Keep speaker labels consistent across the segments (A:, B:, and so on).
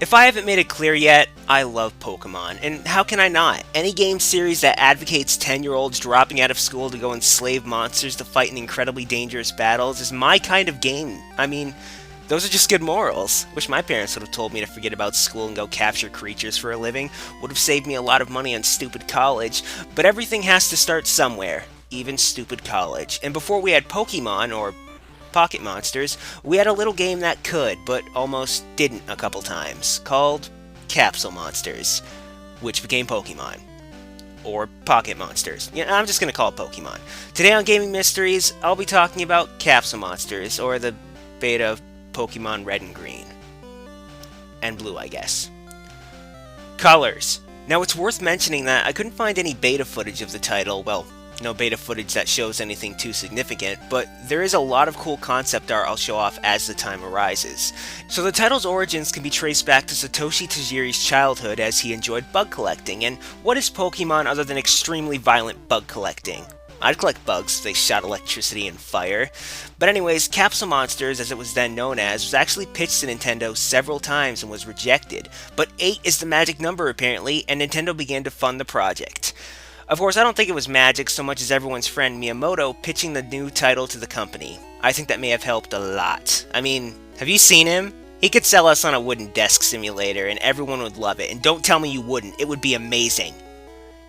A: If I haven't made it clear yet, I love Pokemon, and how can I not? Any game series that advocates 10-year-olds dropping out of school to go enslave monsters to fight in incredibly dangerous battles is my kind of game. I mean, those are just good morals. Wish my parents would have told me to forget about school and go capture creatures for a living. Would have saved me a lot of money on stupid college, but everything has to start somewhere, even stupid college. And before we had Pokemon, or Pocket Monsters, we had a little game that could, but almost didn't a couple times, called Capsule Monsters, which became Pokemon. Or Pocket Monsters. Yeah, I'm just gonna call it Pokemon. Today on Gaming Mysteries, I'll be talking about Capsule Monsters, or the beta of Pokemon Red and Green. And Blue, I guess. Colors. Now, it's worth mentioning that I couldn't find any beta footage of the title, well, no beta footage that shows anything too significant, but there is a lot of cool concept art I'll show off as the time arises. So the title's origins can be traced back to Satoshi Tajiri's childhood as he enjoyed bug collecting, and what is Pokemon other than extremely violent bug collecting? I'd collect bugs if they shot electricity and fire. But anyways, Capsule Monsters, as it was then known as, was actually pitched to Nintendo several times and was rejected. But 8 is the magic number apparently, and Nintendo began to fund the project. Of course, I don't think it was magic so much as everyone's friend Miyamoto pitching the new title to the company. I think that may have helped a lot. I mean, have you seen him? He could sell us on a wooden desk simulator and everyone would love it. And don't tell me you wouldn't. It would be amazing.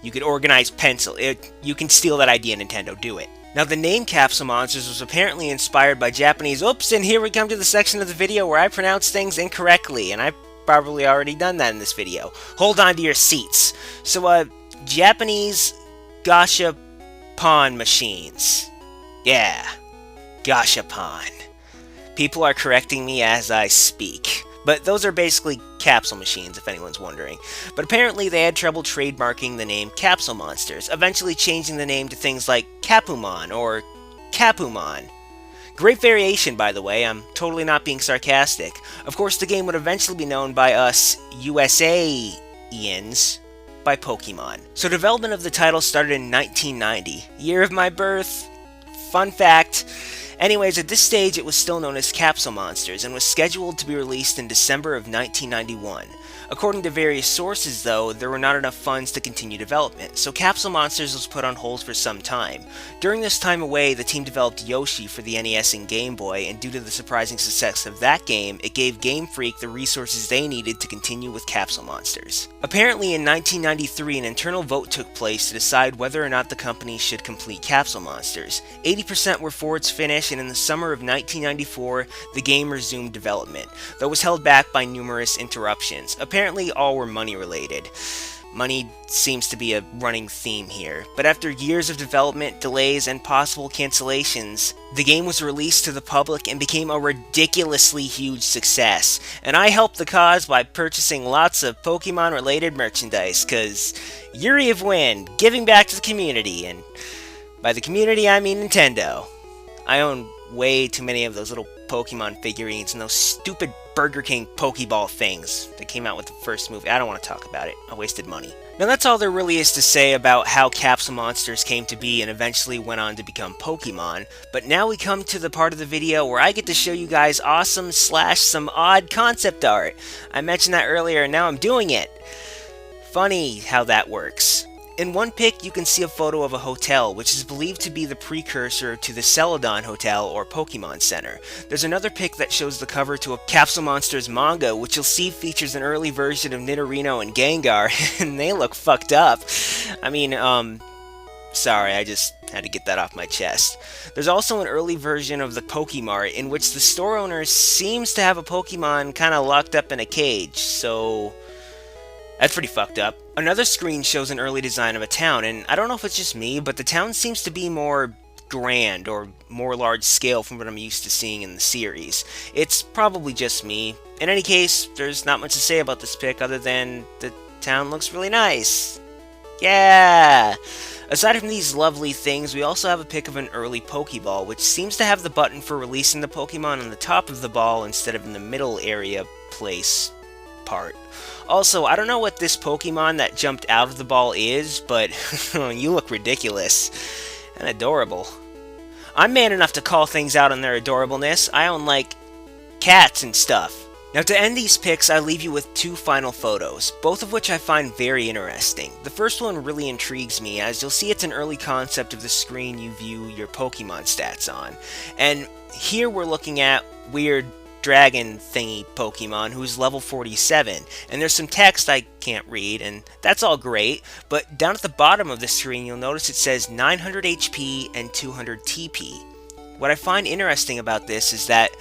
A: You could organize pencil. You can steal that idea, Nintendo. Do it. Now, the name Capsule Monsters was apparently inspired by Japanese... Oops, and here we come to the section of the video where I pronounce things incorrectly. And I've probably already done that in this video. Hold on to your seats. So, Japanese gashapon machines. Yeah, gashapon. People are correcting me as I speak. But those are basically capsule machines, if anyone's wondering. But apparently they had trouble trademarking the name Capsule Monsters, eventually changing the name to things like Capumon or Capumon. Great variation, by the way, I'm totally not being sarcastic. Of course, the game would eventually be known by us USA-ians by Pokemon. So development of the title started in 1990, year of my birth. Fun fact. Anyways, at this stage it was still known as Capsule Monsters and was scheduled to be released in December of 1991. According to various sources, though, there were not enough funds to continue development, so Capsule Monsters was put on hold for some time. During this time away, the team developed Yoshi for the NES and Game Boy, and due to the surprising success of that game, it gave Game Freak the resources they needed to continue with Capsule Monsters. Apparently, in 1993, an internal vote took place to decide whether or not the company should complete Capsule Monsters. 80% were for its finish, and in the summer of 1994, the game resumed development, though was held back by numerous interruptions. Apparently, all were money-related. Money seems to be a running theme here, but after years of development, delays, and possible cancellations, the game was released to the public and became a ridiculously huge success. And I helped the cause by purchasing lots of Pokemon-related merchandise, cause Yuriofwind, giving back to the community, and by the community I mean Nintendo. I own way too many of those little Pokemon figurines and those stupid Burger King Pokeball things that came out with the first movie. I don't want to talk about it. I wasted money. Now that's all there really is to say about how Capsule Monsters came to be and eventually went on to become Pokemon, but now we come to the part of the video where I get to show you guys awesome / some odd concept art. I mentioned that earlier and now I'm doing it. Funny how that works. In one pic, you can see a photo of a hotel, which is believed to be the precursor to the Celadon Hotel or Pokemon Center. There's another pic that shows the cover to a Capsule Monsters manga, which you'll see features an early version of Nidorino and Gengar, and they look fucked up. I mean, sorry, I just had to get that off my chest. There's also an early version of the Pokemart, in which the store owner seems to have a Pokemon kinda locked up in a cage, so that's pretty fucked up. Another screen shows an early design of a town, and I don't know if it's just me, but the town seems to be more grand or more large scale from what I'm used to seeing in the series. It's probably just me. In any case, there's not much to say about this pic other than the town looks really nice. Yeah! Aside from these lovely things, we also have a pic of an early Pokeball, which seems to have the button for releasing the Pokemon on the top of the ball instead of in the middle area place part. Also, I don't know what this Pokemon that jumped out of the ball is, but you look ridiculous and adorable. I'm man enough to call things out on their adorableness. I own, like, cats and stuff. Now to end these picks, I leave you with two final photos, both of which I find very interesting. The first one really intrigues me, as you'll see it's an early concept of the screen you view your Pokemon stats on. And here we're looking at weird dragon thingy Pokemon who's level 47, and there's some text I can't read, and that's all great, but down at the bottom of the screen you'll notice it says 900 HP and 200 TP. What I find interesting about this is that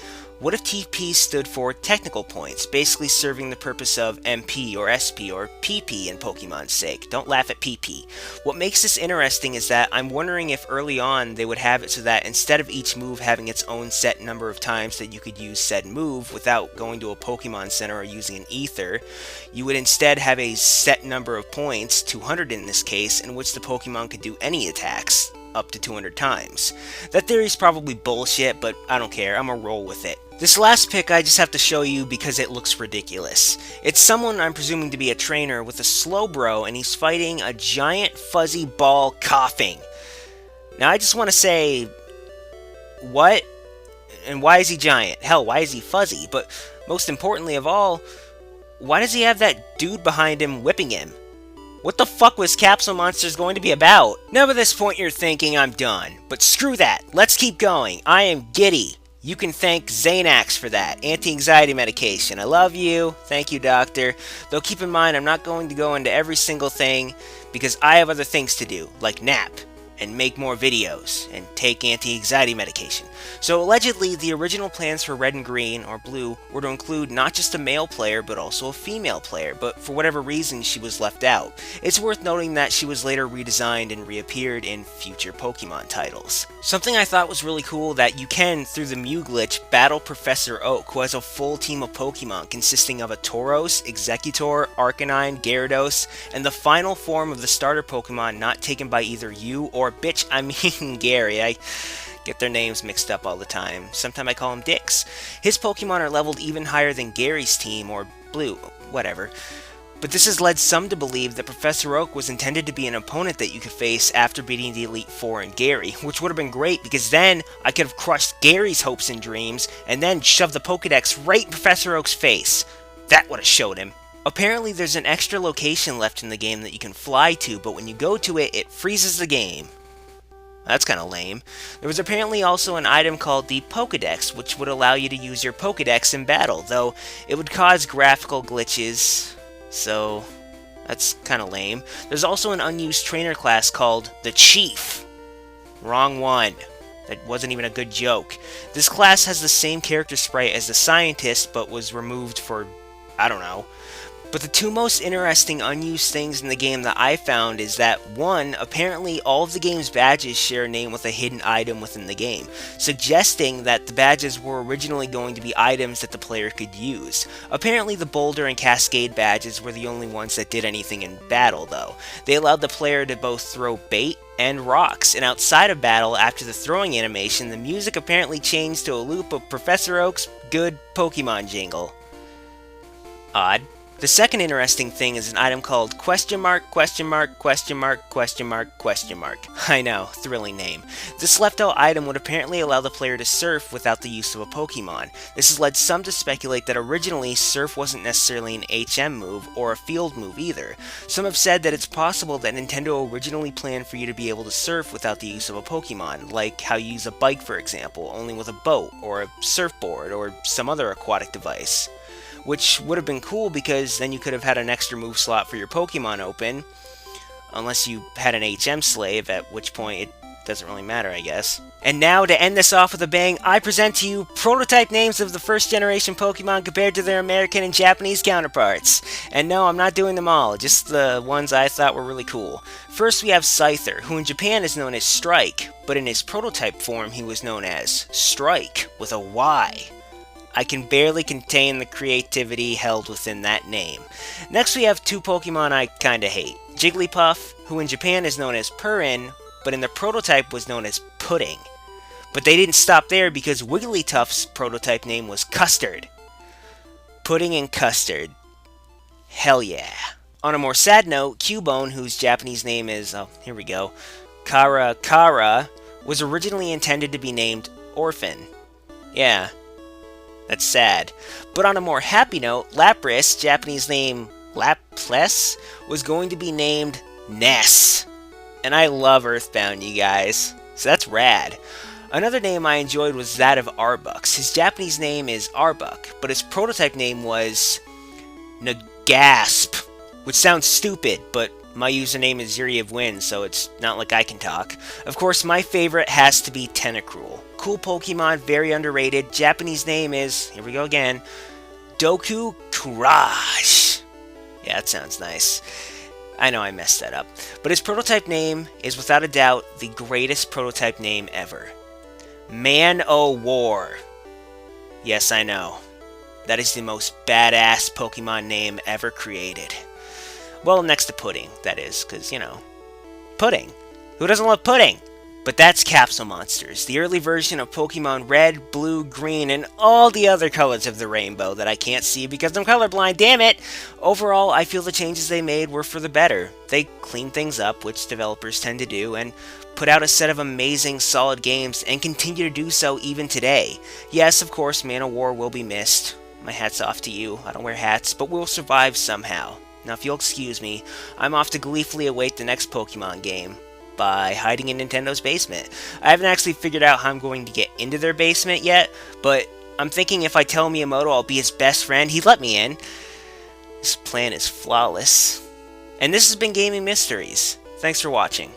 A: what if TP stood for technical points, basically serving the purpose of MP or SP or PP in Pokemon's sake? Don't laugh at PP. What makes this interesting is that I'm wondering if early on they would have it so that instead of each move having its own set number of times that you could use said move without going to a Pokemon Center or using an Ether, you would instead have a set number of points, 200 in this case, in which the Pokemon could do any attacks up to 200 times. That theory's probably bullshit, but I don't care, I'm gonna roll with it. This last pick I just have to show you because it looks ridiculous. It's someone I'm presuming to be a trainer with a Slowbro, and he's fighting a giant fuzzy ball coughing. Now I just want to say, what? And why is he giant? Hell, why is he fuzzy? But most importantly of all, why does he have that dude behind him whipping him? What the fuck was Capsule Monsters going to be about? Now by this point you're thinking I'm done, but screw that, let's keep going. I am giddy. You can thank Xanax for that, anti-anxiety medication. I love you, thank you doctor. Though keep in mind I'm not going to go into every single thing because I have other things to do, like nap, and make more videos, and take anti-anxiety medication. So allegedly, the original plans for Red and Green, or Blue, were to include not just a male player, but also a female player, but for whatever reason, she was left out. It's worth noting that she was later redesigned and reappeared in future Pokemon titles. Something I thought was really cool that you can, through the Mew glitch, battle Professor Oak, who has a full team of Pokemon consisting of a Tauros, Exeggutor, Arcanine, Gyarados, and the final form of the starter Pokemon not taken by either you or bitch, I mean Gary. I get their names mixed up all the time. Sometimes I call him Dix. His Pokemon are leveled even higher than Gary's team, or Blue, whatever. But this has led some to believe that Professor Oak was intended to be an opponent that you could face after beating the Elite Four and Gary, which would have been great because then I could have crushed Gary's hopes and dreams and then shoved the Pokedex right in Professor Oak's face. That would have showed him. Apparently there's an extra location left in the game that you can fly to, but when you go to it, it freezes the game. That's kinda lame. There was apparently also an item called the Pokedex, which would allow you to use your Pokedex in battle, though it would cause graphical glitches, so that's kinda lame. There's also an unused trainer class called the Chief. Wrong one. That wasn't even a good joke. This class has the same character sprite as the Scientist, but was removed for, I don't know. But the two most interesting unused things in the game that I found is that, one, apparently all of the game's badges share a name with a hidden item within the game, suggesting that the badges were originally going to be items that the player could use. Apparently the Boulder and Cascade badges were the only ones that did anything in battle, though. They allowed the player to both throw bait and rocks, and outside of battle, after the throwing animation, the music apparently changed to a loop of Professor Oak's good Pokemon jingle. Odd. The second interesting thing is an item called question mark, question mark, question mark, question mark, question mark. I know, thrilling name. This left out item would apparently allow the player to surf without the use of a Pokemon. This has led some to speculate that originally surf wasn't necessarily an HM move or a field move either. Some have said that it's possible that Nintendo originally planned for you to be able to surf without the use of a Pokemon, like how you use a bike for example, only with a boat, or a surfboard, or some other aquatic device. Which would have been cool because then you could have had an extra move slot for your Pokemon open, unless you had an HM slave, at which point it doesn't really matter, I guess. And now, to end this off with a bang, I present to you prototype names of the first generation Pokemon compared to their American and Japanese counterparts. And no, I'm not doing them all, just the ones I thought were really cool. First we have Scyther, who in Japan is known as Strike, but in his prototype form he was known as Strike, with a Y. I can barely contain the creativity held within that name. Next we have two Pokemon I kinda hate. Jigglypuff, who in Japan is known as Purin, but in the prototype was known as Pudding. But they didn't stop there because Wigglytuff's prototype name was Custard. Pudding and Custard. Hell yeah. On a more sad note, Cubone, whose Japanese name is, oh, here we go, Kara, was originally intended to be named Orphan. Yeah. That's sad. But on a more happy note, Lapras, Japanese name Laples, was going to be named Ness. And I love Earthbound, you guys. So that's rad. Another name I enjoyed was that of Arbux. His Japanese name is Arbuk, but his prototype name was Nagasp, which sounds stupid, but my username is Yuriofwind, so it's not like I can talk. Of course, my favorite has to be Tentacruel. Cool Pokemon, very underrated. Japanese name is, here we go again, Doku Courage. Yeah, that sounds nice. I know I messed that up. But his prototype name is without a doubt the greatest prototype name ever. Man-O-War. Yes, I know. That is the most badass Pokemon name ever created. Well, next to Pudding, that is, because, you know, pudding. Who doesn't love pudding? But that's Capsule Monsters, the early version of Pokemon Red, Blue, Green, and all the other colors of the rainbow that I can't see because I'm colorblind, damn it! Overall, I feel the changes they made were for the better. They cleaned things up, which developers tend to do, and put out a set of amazing, solid games, and continue to do so even today. Yes, of course, Man-O-War will be missed. My hat's off to you. I don't wear hats, but we'll survive somehow. Now, if you'll excuse me, I'm off to gleefully await the next Pokemon game by hiding in Nintendo's basement. I haven't actually figured out how I'm going to get into their basement yet, but I'm thinking if I tell Miyamoto I'll be his best friend, he'd let me in. This plan is flawless. And this has been Gaming Mysteries. Thanks for watching.